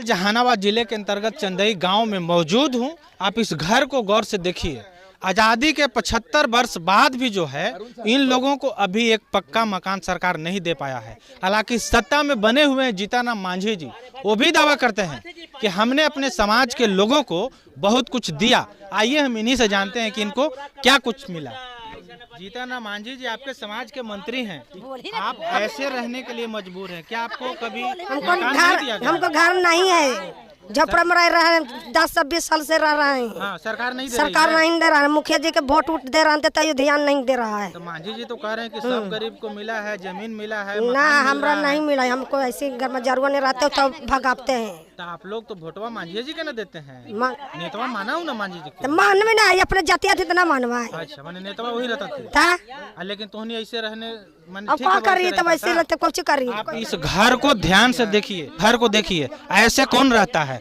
जहानाबाद जिले के अंतर्गत चंदई गांव में मौजूद हूं। आप इस घर को गौर से देखिए। आज़ादी के 75 वर्ष बाद भी जो है इन लोगों को अभी एक पक्का मकान सरकार नहीं दे पाया है। हालांकि सत्ता में बने हुए हैं जीतनराम मांझी जी, वो भी दावा करते हैं कि हमने अपने समाज के लोगों को बहुत कुछ दिया। आइए हम इन्हीं से जानते हैं कि इनको क्या कुछ मिला। जीतनराम मांझी जी आपके समाज के मंत्री हैं, आप ऐसे रहने के लिए मजबूर हैं, क्या आपको कभी हमको घर नहीं है, झोपड़ा में रह रहे हैं 10 से 20 साल से रह रहे हैं। हाँ, सरकार नहीं दे रहा है। मुखिया जी के वोट उठ दे रहे हैं तो ध्यान नहीं दे रहा है। तो मांझी जी तो कह रहे हैं कि सब गरीब को मिला है, जमीन मिला है, ना हमरा नहीं मिला। हमको ऐसे घर में जरूर नहीं रहते तो भगाते हैं। तो आप लोग तो वोटवा मांझी जी के ना देते हैं। नेतवा माना हूँ ना मांझी जी को। मान में नहीं, अपने जातिया थे इतना मानवा है। अच्छा, मैंने नेतवा वही रहता था। लेकिन तुहनी ऐसे रहने क्या करिए, तो वैसे रहते कुछ करिए। आप इस घर को ध्यान से देखिए, घर को देखिए, ऐसे कौन रहता है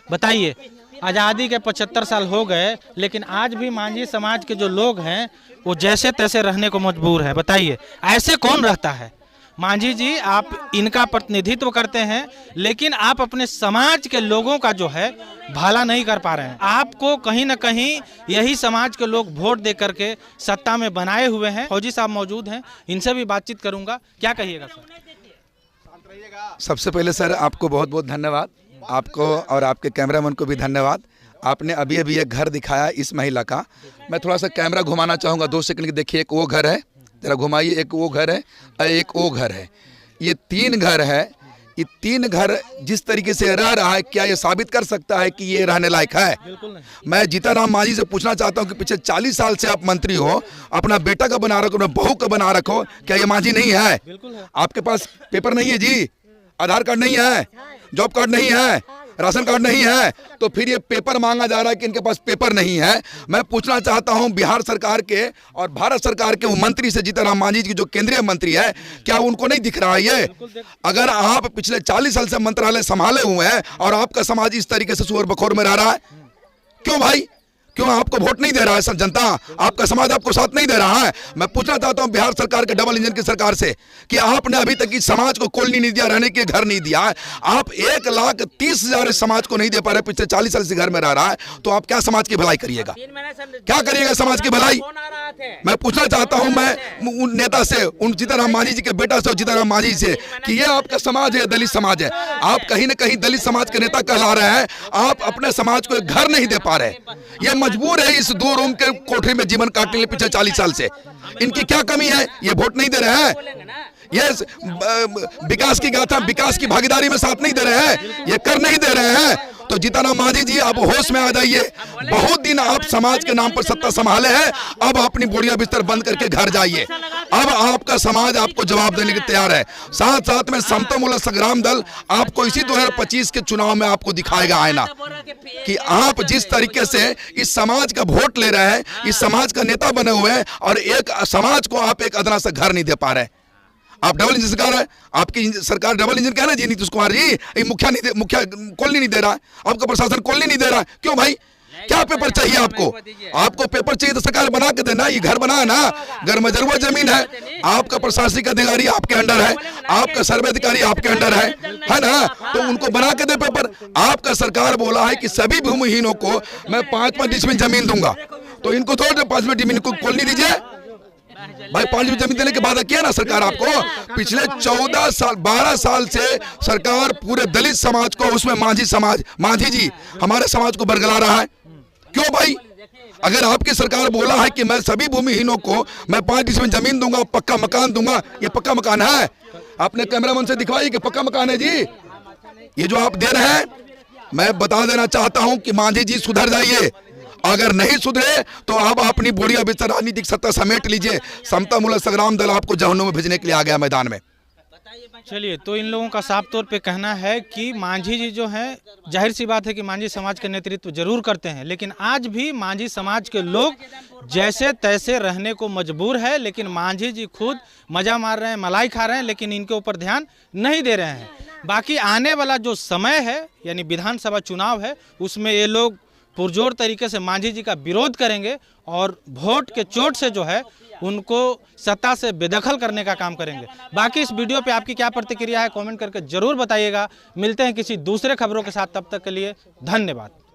बताइए। आज़ादी के 75 साल हो गए, लेकिन आज भी मांझी समाज के जो लोग हैं वो जैसे तैसे रहने को मजबूर है। बताइए ऐसे कौन रहता है। मांझी जी आप इनका प्रतिनिधित्व करते हैं, लेकिन आप अपने समाज के लोगों का जो है भला नहीं कर पा रहे हैं। आपको कहीं ना कहीं यही समाज के लोग वोट दे करके सत्ता में बनाए हुए हैं। फौजी साहब मौजूद हैं, इनसे भी बातचीत करूंगा। क्या कहिएगा सर? सबसे पहले सर आपको बहुत बहुत धन्यवाद, आपको और आपके कैमरामैन को भी धन्यवाद। आपने अभी अभी एक घर दिखाया इस महिला का। मैं थोड़ा सा कैमरा घुमाना चाहूँगा 2 सेकंड की। देखिए, एक वो घर है, जरा घुमाइए। एक वो घर है और एक वो घर है। ये 3 घर है। ये 3 घर जिस तरीके से रह रहा है, क्या ये साबित कर सकता है कि ये रहने लायक है? मैं जीतनराम मांझी से पूछना चाहता हूँ कि पिछले 40 साल से आप मंत्री हो, अपना बेटा का बना रखो, अपना बहू का बना रखो, क्या ये मांझी नहीं है? आपके पास पेपर नहीं है जी, आधार कार्ड नहीं है, जॉब कार्ड नहीं है, राशन कार्ड नहीं है, तो फिर ये पेपर मांगा जा रहा है कि इनके पास पेपर नहीं है। मैं पूछना चाहता हूं बिहार सरकार के और भारत सरकार के वो मंत्री से, जीतनराम मांझी जी जो केंद्रीय मंत्री है, क्या उनको नहीं दिख रहा है ये? अगर आप पिछले 40 साल से मंत्रालय संभाले हुए हैं और आपका समाज इस तरीके से सुअर बखोर में रह रहा है, क्यों भाई? क्यों आपको वोट नहीं दे रहा है सब जनता? आपका समाज आपको साथ नहीं दे रहा है। मैं पूछना चाहता हूं बिहार सरकार के डबल इंजन की सरकार से कि आपने अभी तक इस समाज को कॉलोनी नहीं दिया, रहने के घर नहीं दिया है। आप 1,30,000 समाज को नहीं दे पा रहे, पिछले 40 साल से घर में रह रहा है, तो आप क्या समाज की भलाई करिएगा? क्या करिएगा समाज की भलाई? मैं पूछना चाहता हूं मैं उन नेता से, उन जीतनराम मांझी जी के बेटा से, जीतनराम मांझी से, कि ये आपका समाज है, दलित समाज है। आप कहीं ना कहीं दलित समाज के नेता कहला रहे हैं, आप अपने समाज को एक घर नहीं दे पा रहे। ये मजबूर है इस 2 रूम के कोठरी में जीवन काटने के पिछले 40 साल से। इनकी क्या कमी है? ये वोट नहीं दे रहे हैं, ये विकास की गाथा, विकास की भागीदारी में साथ नहीं दे रहे हैं, ये कर नहीं दे रहे हैं। तो जीतनराम मांझी जी आप होश में आ जाइए। बहुत दिन आप समाज के नाम पर सत्ता संभाले हैं, अब अपनी बोरियां बिस्तर बंद करके घर जाइए। अब आपका समाज आपको जवाब देने के तैयार है। साथ साथ में समतामूलक संग्राम दल आपको इसी 2025 के चुनाव में आपको दिखाएगा आईना कि आप जिस तरीके से इस समाज का वोट ले रहे हैं, इस समाज का नेता बने हुए हैं, और एक समाज को आप एक अदना सा घर नहीं दे पा रहे। आप डबल इंजन सरकार है, आपकी सरकार डबल इंजन कहना जी नीतीश कुमार जी। मुखिया कॉलोनी नहीं दे रहा है, आपका प्रशासन कॉलोनी नहीं दे रहा है, क्यों भाई? क्या पेपर चाहिए आपको? आपको पेपर चाहिए तो सरकार बना के देना। ये घर बना है ना, घर में जरूर जमीन है, आपका प्रशासनिक अधिकारी आपके अंडर है, आपका सर्वे अधिकारी आपके अंडर है ना, तो उनको बना के दे पेपर। आपका सरकार बोला है कि सभी भूमिहीनों को मैं 5-5 डिसमिल जमीन दूंगा, तो इनको थोड़ा 5 डिसमिल को कॉलोनी दीजिए भाई। 5 जमीन देने के बाद किया ना सरकार आपको। पिछले 14 साल 12 साल से सरकार पूरे दलित समाज को, उसमें मांझी जी हमारे समाज को बरगला रहा है। क्यों भाई? अगर आपकी सरकार बोला है कि मैं सभी भूमिहीनों को मैं 5 डिसमिल जमीन दूंगा, पक्का मकान दूंगा, ये पक्का मकान है? आपने कैमरामैन से दिखवाइए कि पक्का मकान है जी। ये जो आप दे रहे हैं, मैं बता देना चाहता हूं कि मांझी जी सुधर जाइए। अगर नहीं सुधरे तो आप अपनी बोरिया बिस्तर राजनीतिक सत्ता समेट लीजिए। समतामूलक संग्राम दल आपको जहन्नुम में भेजने के लिए आ गया मैदान में। चलिए, तो इन लोगों का साफ तौर पे कहना है कि मांझी जी जो हैं, जाहिर सी बात है कि मांझी समाज का नेतृत्व जरूर करते हैं, लेकिन आज भी मांझी समाज के लोग जैसे तैसे रहने को मजबूर है। लेकिन मांझी जी खुद मजा मार रहे हैं, मलाई खा रहे हैं, लेकिन इनके ऊपर ध्यान नहीं दे रहे हैं। बाकी आने वाला जो समय है, यानी विधानसभा चुनाव है, उसमें ये लोग पुरजोर तरीके से मांझी जी का विरोध करेंगे और वोट के चोट से जो है उनको सत्ता से बेदखल करने का काम करेंगे। बाकी इस वीडियो पे आपकी क्या प्रतिक्रिया है कमेंट करके जरूर बताइएगा। मिलते हैं किसी दूसरे खबरों के साथ, तब तक के लिए धन्यवाद।